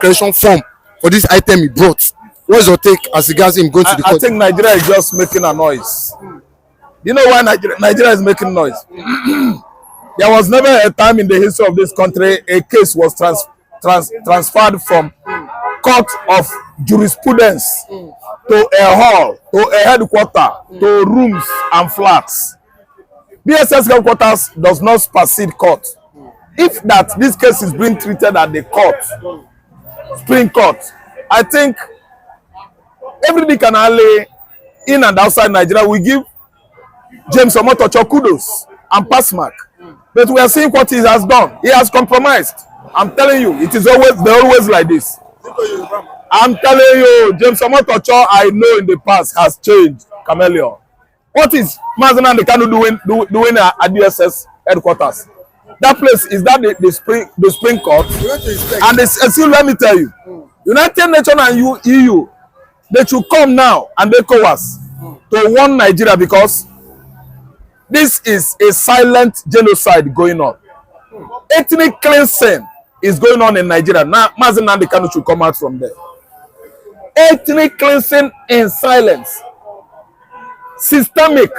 creation form for this item he brought. What's your take as regards him going to the court? I think Nigeria is just making a noise. You know why Nigeria is making noise? There was never a time in the history of this country a case was transferred from court of jurisprudence to a hall, to a headquarter, to rooms and flats. BSS headquarters does not supersede court. If that this case is being treated at the court, Supreme Court, I think every canale in and outside Nigeria will give J.Omotosho kudos and pass mark. But we are seeing what he has done. He has compromised. I'm telling you, it is always like this. I'm telling you, J.Omotosho I know in the past has changed chameleon. What is Nnamdi Kanu doing at DSS headquarters? That place, is that the Supreme Court? And still, let me tell you, United Nations and EU, they should come now and ECOWAS to warn Nigeria, because this is a silent genocide going on. Ethnic cleansing is going on in Nigeria. Now, Nnamdi Kanu should come out from there. Ethnic cleansing in silence. Systemic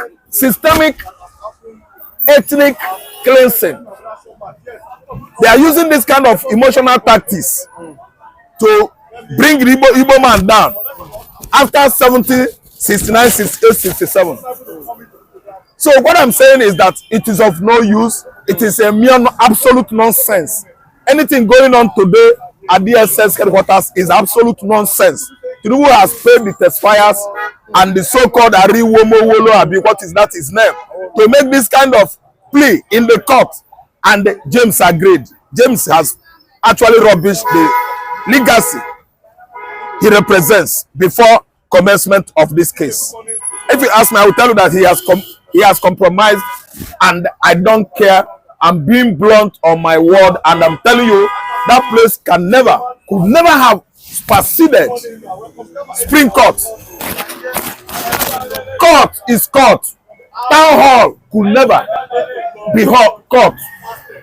ethnic cleansing. They are using this kind of emotional tactics to bring the Igbo man down after 70, 69, 68, 67. So what I'm saying is that it is of no use. It is a mere absolute nonsense. Anything going on today at DSS headquarters is absolute nonsense. Tinubu has paid the testifiers and the so-called Arive, what is that his name, to make this kind of plea in the court, and James agreed. James has actually rubbished the legacy he represents before commencement of this case. If you ask me, I will tell you that he has compromised, and I don't care. I'm being blunt on my word, and I'm telling you that place could never have superseded Supreme Court. Court is court. Town hall could never be court.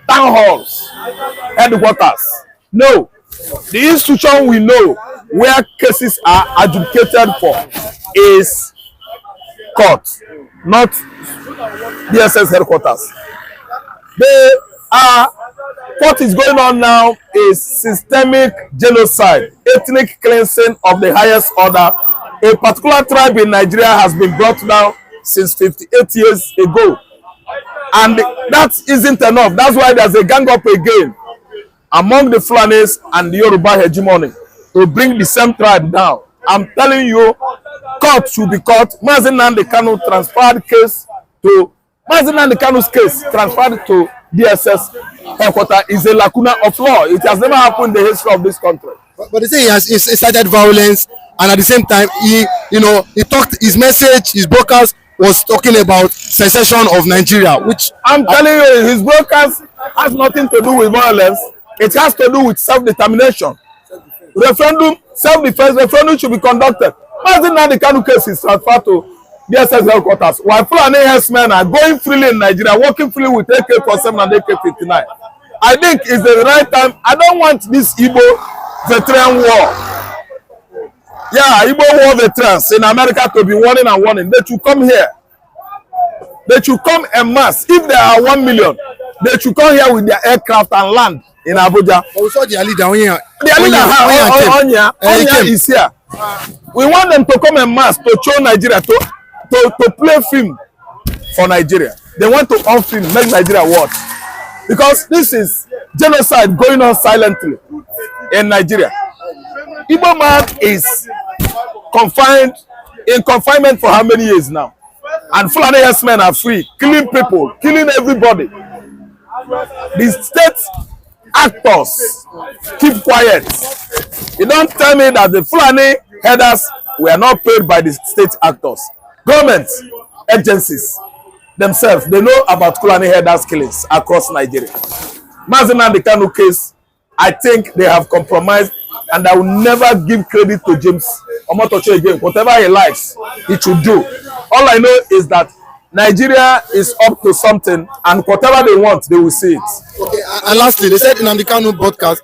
Town halls, headquarters. No. The institution we know where cases are adjudicated for is court, not DSS headquarters. What is going on now is systemic genocide, ethnic cleansing of the highest order. A particular tribe in Nigeria has been brought down since 58 years ago. And that isn't enough. That's why there's a gang up again among the Fulanis and the Yoruba hegemony to bring the same tribe down. I'm telling you, court should be court. Nnamdi Kanu transferred case to Nnamdi Kanu's case transferred to DSS headquarters is a lacuna of law. It has never happened in the history of this country. But they say he has incited violence, and at the same time, he talked, his message, his broadcast was talking about secession of Nigeria, which I'm telling you, his broadcast has nothing to do with violence. It has to do with self-determination. Referendum, self-defense referendum should be conducted. Nnamdi Kanu case is transferred to DSS headquarters, while Fulani herdsmen are going freely in Nigeria, working freely with AK-47 and AK-59. I think it's the right time. I don't want this Igbo veteran war. Yeah, Igbo war veterans in America to be warning and warning. They should come here. They should come en masse. If there are 1 million, they should come here with their aircraft and land in Abuja. We saw their leader Onya is here. We want them to come en masse to show Nigeria, to play film for Nigeria. They want to on-film, make Nigeria watch. Because this is genocide going on silently in Nigeria. Igbo man is in confinement for how many years now? And Fulani herdsmen are free, killing people, killing everybody. The state actors keep quiet. You don't tell me that the Fulani herders were not paid by the state actors. Government agencies themselves, they know about Fulani herders killings across Nigeria. Nnamdi Kanu case, I think they have compromised, and I will never give credit to J.Omotosho again. Whatever he likes, he should do. All I know is that Nigeria is up to something, and whatever they want, they will see it. Okay, and lastly, they said in Nnamdi Kanu broadcast,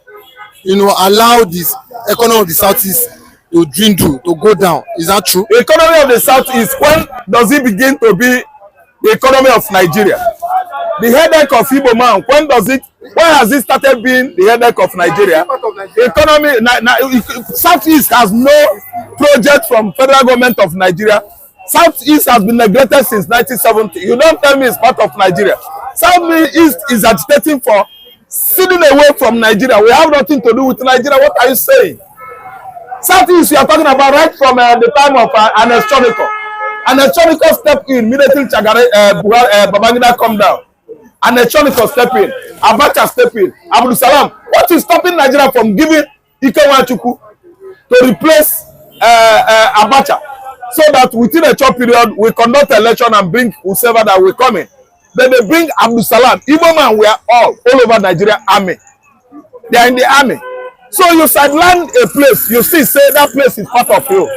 allow this economy of the Southeast to dwindle, to go down. Is that true? The economy of the Southeast, when does it begin to be the economy of Nigeria? The headache of Igbo man, when has it started being the headache of Nigeria? Southeast has no project from federal government of Nigeria. Southeast has been neglected since 1970. You don't tell me it's part of Nigeria. Southeast is agitating for sitting away from Nigeria. We have nothing to do with Nigeria. What are you saying? Southeast, you are talking about right from the time of an historical. An historical step in, immediately Babangida come down. An historical step in, Abacha step in, Abdul Salam. What is stopping Nigeria from giving Ike Nwachukwu to replace Abacha? So that within a short period, we conduct election and bring whoever that will come in. Then they bring Abdul Salam. Igbo man, we are all over Nigeria army. They are in the army. So you sideline a place, you see, say that place is part of you.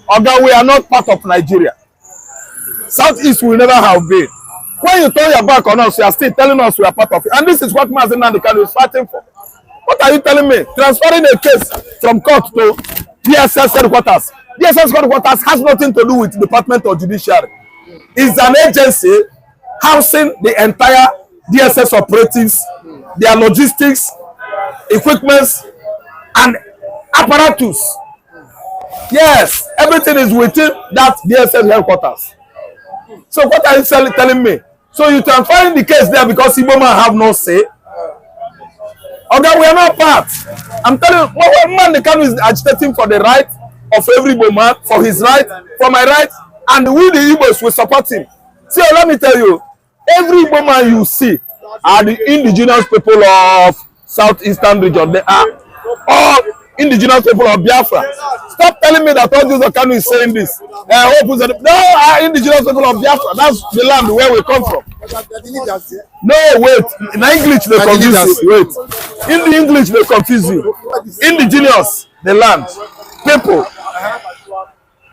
Or that we are not part of Nigeria. Southeast will never have been. When you turn your back on us, you are still telling us we are part of it. And this is what Nnamdi Kanu is fighting for. What are you telling me? Transferring a case from court to DSS headquarters. DSS headquarters has nothing to do with the Department of Judiciary. It's an agency housing the entire DSS operatives, their logistics, equipments, and apparatus. Yes, everything is within that DSS headquarters. So what are you telling me? So you transferring the case there because Igbo man have no say? Okay, we are not part. I'm telling you, Nnamdi Kanu is agitating for the right of every Igbo man, for his right, for my right, and we the Igbos will support him. See, let me tell you, every Igbo man you see are the indigenous people of Southeastern region. They are all indigenous people of Biafra. Stop telling me that all these Kanu is saying this. No, are indigenous people of Biafra. That's the land where we come from. No, wait. In English they confuse you. Wait. In the English they confuse you. Indigenous, the land, people,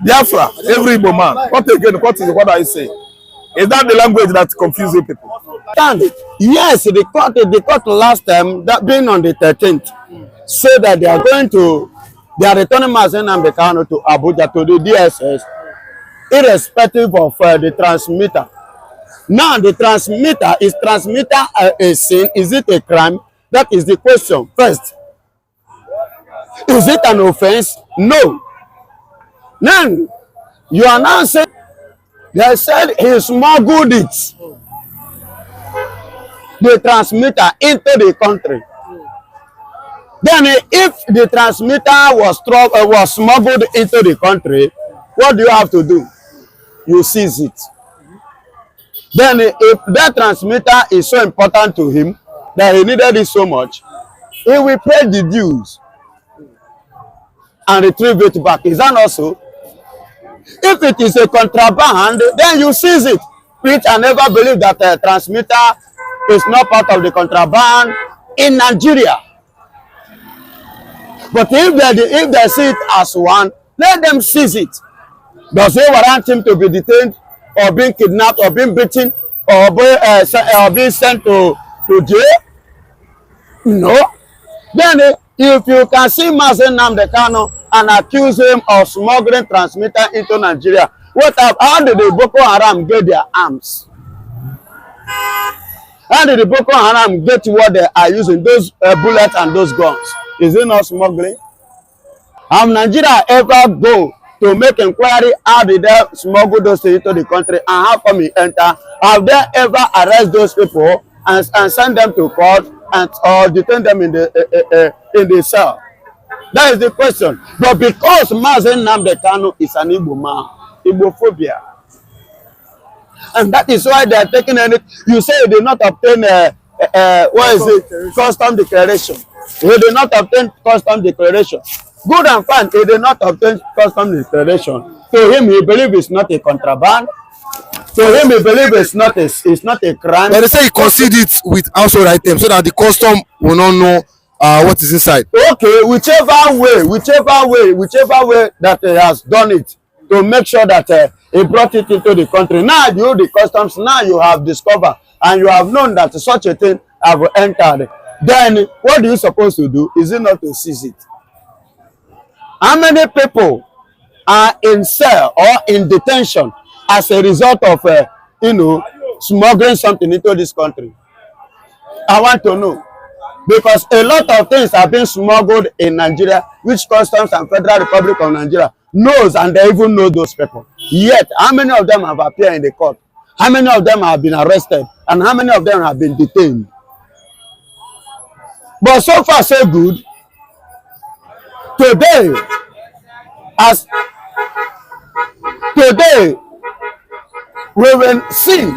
Biafra, every Igbo man. What are you saying? Is that the language that confuses people? Yes, the court last time, that being on the 13th, said that they are returning Nnamdi Kanu to Abuja, to the DSS, irrespective of the transmitter. Now, the transmitter, is transmitter a sin? Is it a crime? That is the question. First, is it an offense? No. Then, you are now saying, they said he smuggled it, the transmitter, into the country. Then if the transmitter was smuggled into the country, what do you have to do? You seize it. Then if that transmitter is so important to him that he needed it so much, he will pay the dues and retrieve it back. Is that also? If it is a contraband, then you seize it, which I never believe that a transmitter is not part of the contraband in Nigeria. But if they see it as one, let them seize it. Does it warrant him to be detained or being kidnapped or being beaten or being sent to jail? No. Then if you can see Nnamdi Kanu and accuse him of smuggling transmitter into Nigeria, how did the Boko Haram get their arms? How did the Boko Haram get what they are using, those bullets and those guns? Is it not smuggling? Have Nigeria ever go to make inquiry how did they smuggle those things into the country and how come it enter? Have they ever arrest those people and send them to court or detain them in the cell? That is the question. But because Nnamdi Kanu is an Igbo man, Igbophobia, and that is why they are taking it. You say they did not obtain custom declaration. He did not obtain custom declaration. Good and fine, he did not obtain custom declaration. To him, he believes it's not a contraband. To him, he believes it's not a crime. But they say he concealed it with household items so that the custom will not know what is inside. Okay, whichever way that he has done it to make sure that he brought it into the country. Now the customs, now you have discovered and you have known that such a thing have entered. then what are you supposed to do? Is it not to seize it? How many people are in cell or in detention as a result of, smuggling something into this country? I want to know. Because a lot of things are being smuggled in Nigeria, which Customs and Federal Republic of Nigeria knows, and they even know those people. Yet, how many of them have appeared in the court? How many of them have been arrested? And how many of them have been detained? But so far, so good. Today, we will see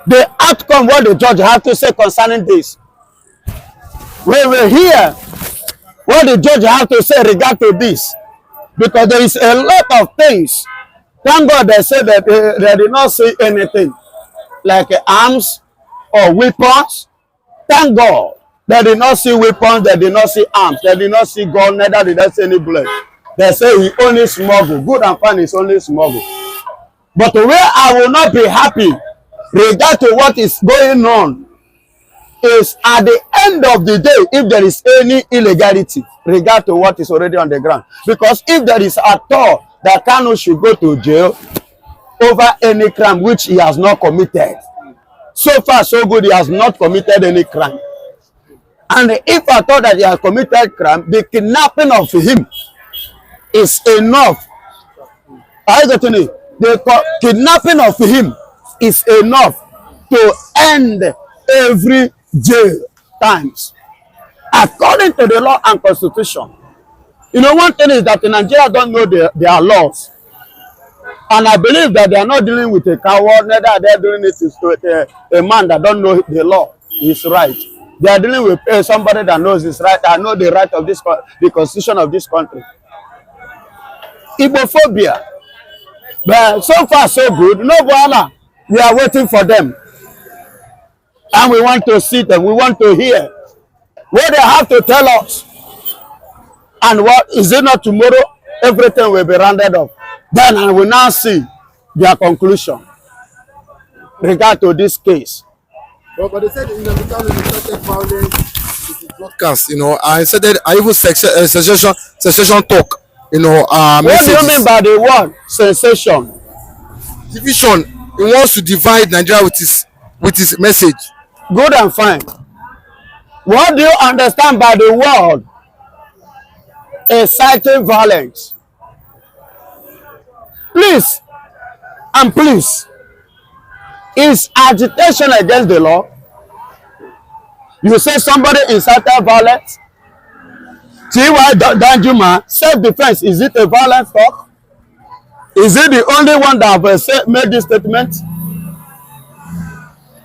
the outcome, what the judge has to say concerning this. We will hear what the judge has to say regard to this, because there is a lot of things. Thank God they said that they did not see anything like arms or weapons. Thank God they did not see weapons, they did not see arms, they did not see gun, neither did they see any blood. They say he only smuggle. Good and fine is only smuggle. But where I will not be happy regard to what is going on is at the end of the day, if there is any illegality regard to what is already on the ground. Because if there is at all that Kanu should go to jail over any crime which he has not committed. So far, so good, he has not committed any crime. And if I thought that he has committed crime, the kidnapping of him is enough. I got to know. The kidnapping of him is enough to end every jail times according to the law and constitution. You know, one thing is that in Nigeria don't know their laws, and I believe that they are not dealing with a coward, neither are they doing it with a man that don't know the law, his right. They are dealing with somebody that knows his right and know the right of this, the constitution of this country. Igbophobia. But so far so good. No bother. We are waiting for them. And we want to see them. We want to hear what they have to tell us. And what is it not tomorrow? Everything will be rounded up. Then I will now see their conclusion regard to this case. But they said in the incited violence with the broadcast, I said that I even sensation talk, What messages. do you mean by the word sensation? Division. He wants to divide Nigeria with his message. Good and fine. What do you understand by the word inciting violence? Please, and please, is agitation against the law? You say somebody incited violence? T.Y. Danjuma, self-defense, is it a violent talk? Is it the only one that have made this statement?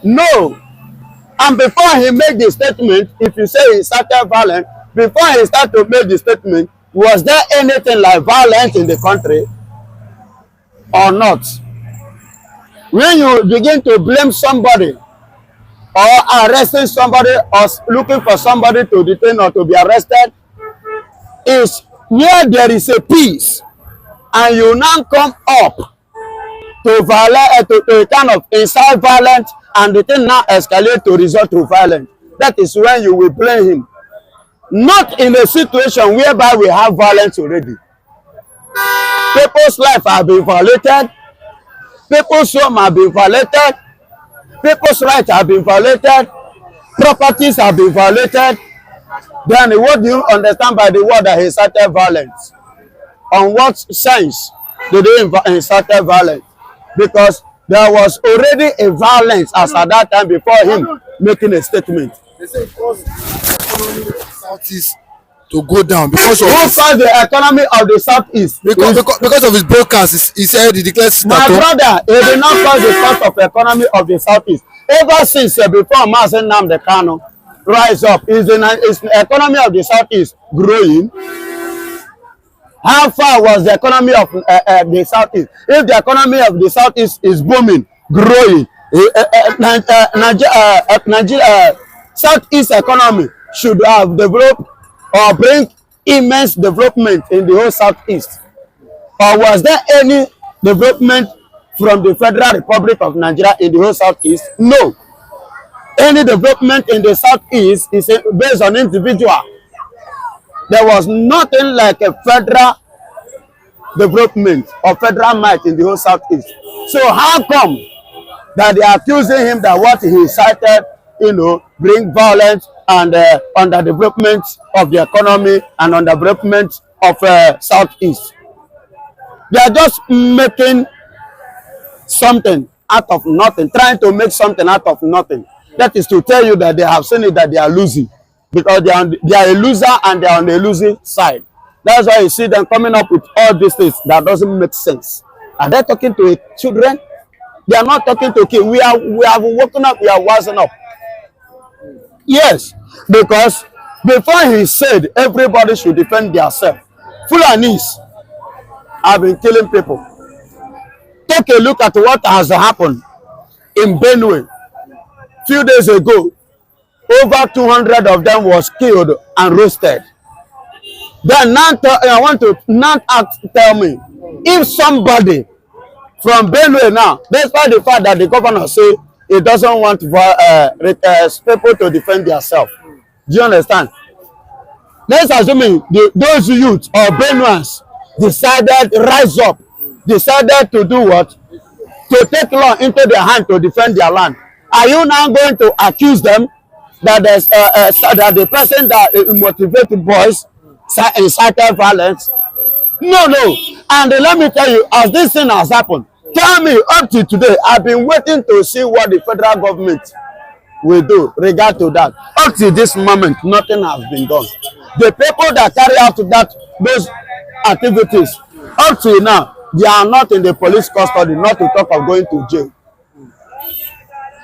No. And before he made the statement, if you say he started violence, before he started to make the statement, was there anything like violence in the country or not? When you begin to blame somebody or arresting somebody or looking for somebody to detain or to be arrested, is where there is a peace, and you now come up to violate, to kind of incite violence, and the thing now escalate to resort to violence. That is when you will blame him. Not in a situation whereby we have violence already. People's life have been violated. People's home have been violated. People's rights have been violated. Properties have been violated. Then what do you understand by the word that he incited violence? On what sense did they incite violence? Because there was already a violence as at that time before him making a statement. They say it caused the economy of the Southeast to go down because of the economy of the Southeast. Because of his broadcast. He said he declared. My brother, it did not cause the cost of economy of the Southeast. Ever since before Nnamdi Kanu rise up, is the economy of the Southeast growing? How far was the economy of the Southeast? If the economy of the Southeast is booming, growing, Nigeria, Southeast economy should have developed or bring immense development in the whole Southeast. Or was there any development from the Federal Republic of Nigeria in the whole Southeast? No. Any development in the southeast is based on individual. There was nothing like a federal development or federal might in the whole southeast. So how come that they are accusing him that what he cited, bring violence and underdevelopment of the economy and underdevelopment of southeast? They are just making something out of nothing, trying to make something out of nothing. That is to tell you that they have seen it that they are losing, because they are a loser and they are on the losing side. That's why you see them coming up with all these things that doesn't make sense. Are they talking to children? They are not talking to kids. We have woken up, we are wising up. Yes, because before he said everybody should defend themselves, Fulanis have been killing people. Take a look at what has happened in Benue. Few days ago, over 200 of them was killed and roasted. Then now I want to tell me, if somebody from Benue now, despite the fact that the governor say he doesn't want people to defend themselves, do you understand? Let's assume those youths or Benuans rise up, decided to do what? To take law into their hand to defend their land. Are you now going to accuse them that that the person that motivated boys incited violence? No. And let me tell you, as this thing has happened, tell me up to today, I've been waiting to see what the federal government will do regard to that. Up to this moment, nothing has been done. The people that carry out those activities, up to now, they are not in the police custody, not to talk of going to jail.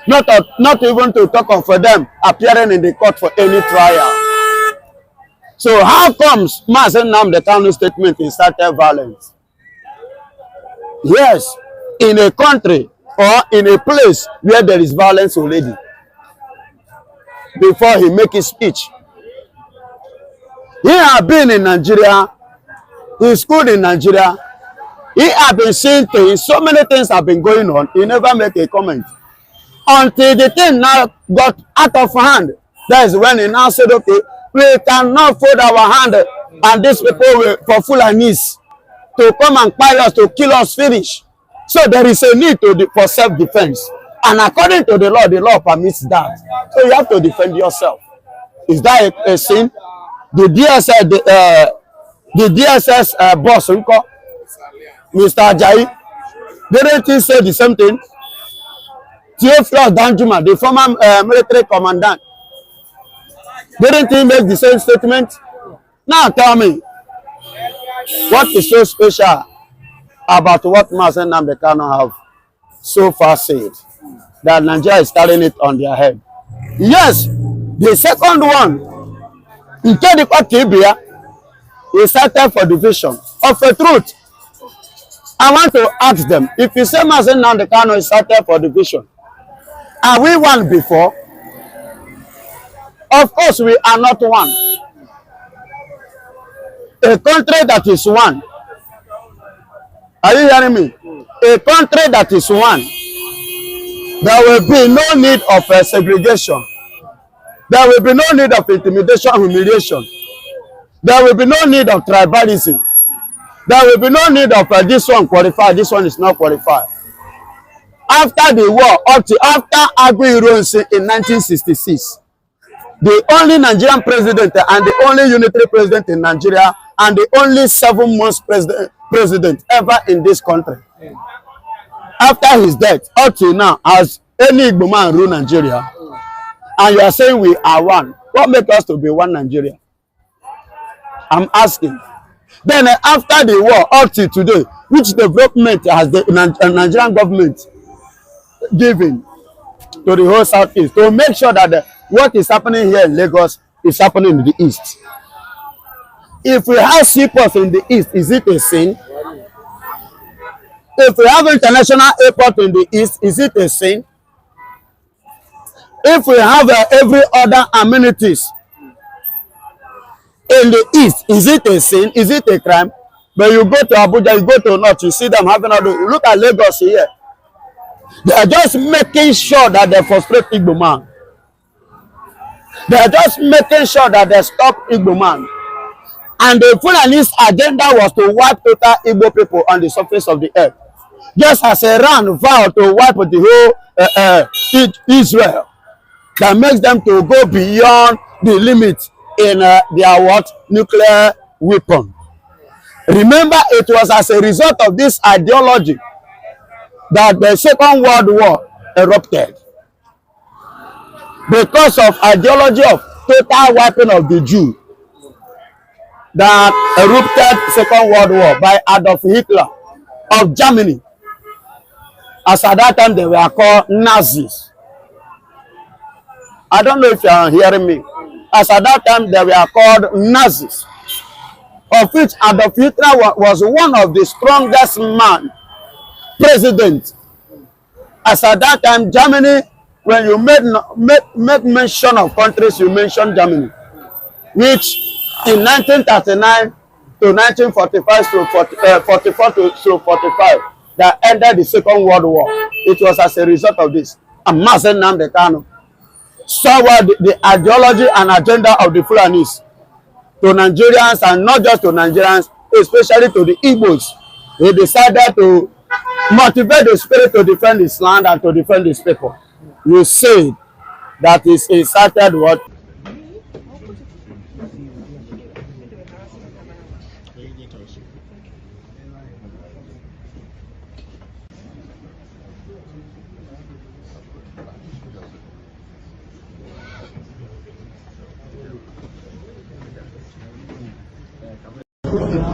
Not even to talk of them appearing in the court for any trial. So how comes Nnamdi Kanu's statement incited violence? Yes, in a country or in a place where there is violence already, before he make his speech. He has been in Nigeria, he schooled in Nigeria, he has been seeing things, so many things have been going on, he never make a comment. Until the thing now got out of hand, that is when he now said, okay, we cannot fold our hand and these people for Fulanis to come and pile us, to kill us, finish. So there is a need for self-defense. And according to the law permits that. So you have to defend yourself. Is that a sin? The DSS boss, Mr. Ajayi, didn't he say the same thing? Theophilus Danjuma, the former military commandant, didn't he make the same statement? Now tell me, what is so special about what Nnamdi Kanu have so far said that Nigeria is carrying it on their head? Yes, the second one, Nkedipa Kibia, is cited for division of a truth. I want to ask them, if you say Nnamdi Kanu is cited for division, are we one before? Of course, we are not one. A country that is one. Are you hearing me? A country that is one. There will be no need of segregation. There will be no need of intimidation, humiliation. There will be no need of tribalism. There will be no need of this one qualified, this one is not qualified. After the war, after Agui-Ironsi in 1966, the only Nigerian president and the only unitary president in Nigeria and the only 7 months president ever in this country. After his death, up till now, has any Igbo man rule Nigeria? And you are saying we are one. What makes us to be one Nigeria? I'm asking. Then after the war, up till today, which development has the Nigerian government given to the whole Southeast to make sure that what is happening here in Lagos is happening in the East? If we have seaports in the East, is it a sin? If we have international airport in the East, is it a sin? If we have every other amenities in the East, is it a sin? Is it a crime? But you go to Abuja, you go to North, you see them having all the, look at Lagos here. They are just making sure that they frustrate Igbo man. They are just making sure that they stop Igbo man. And the Fulani's agenda was to wipe total Igbo people on the surface of the earth. Just as Iran vowed to wipe the whole Israel, that makes them to go beyond the limit in their nuclear weapon. Remember, it was as a result of this ideology that the Second World War erupted. Because of ideology of total wiping of the Jew that erupted Second World War by Adolf Hitler of Germany. As at that time they were called Nazis. I don't know if you are hearing me. As at that time they were called Nazis, of which Adolf Hitler was one of the strongest president. As at that time, Germany, when you make mention of countries, you mention Germany, which in 1939 to 1945 to 44 to 45, that ended the Second World War. It was as a result of this. And Nnamdi Kanu saw the ideology and agenda of the Fulanis to Nigerians, and not just to Nigerians, especially to the Igbos. He decided to motivate the spirit to defend his land and to defend his people. You said that is incited what?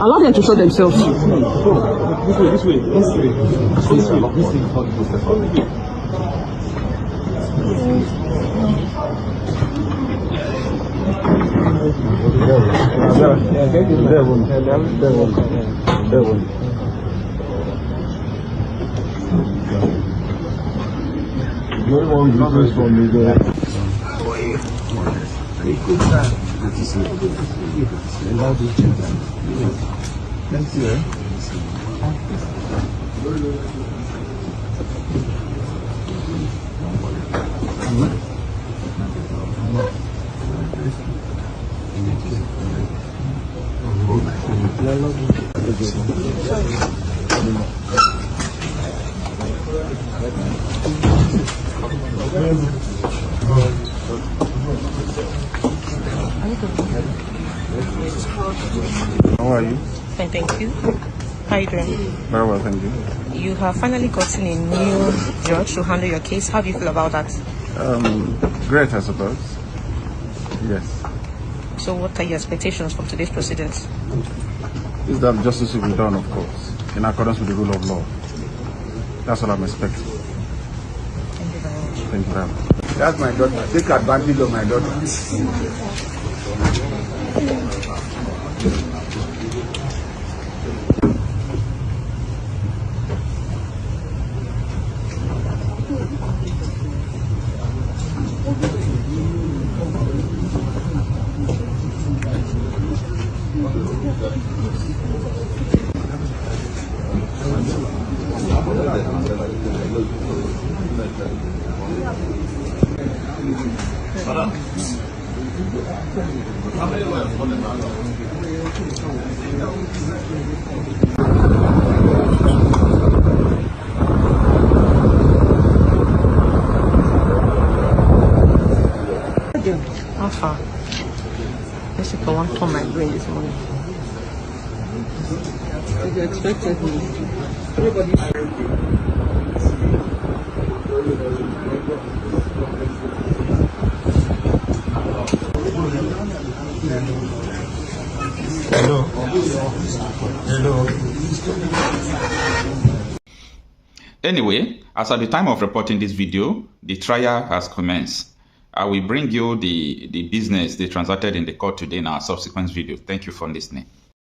Allow them to show themselves. This way. Thank you. How are you? Fine, thank you. How are you doing? Very well, thank you. You have finally gotten a new judge to handle your case. How do you feel about that? Great, I suppose. Yes. So what are your expectations from today's proceedings? Is that justice will be done, of course, in accordance with the rule of law. That's what I'm expecting. Thank you very much. Thank you very much. That's my daughter. Take advantage of my daughter. How far? These people want to turn my brain this morning. You expected me. Anyway, as at the time of reporting this video, the trial has commenced. I will bring you the business they transacted in the court today in our subsequent video. Thank you for listening.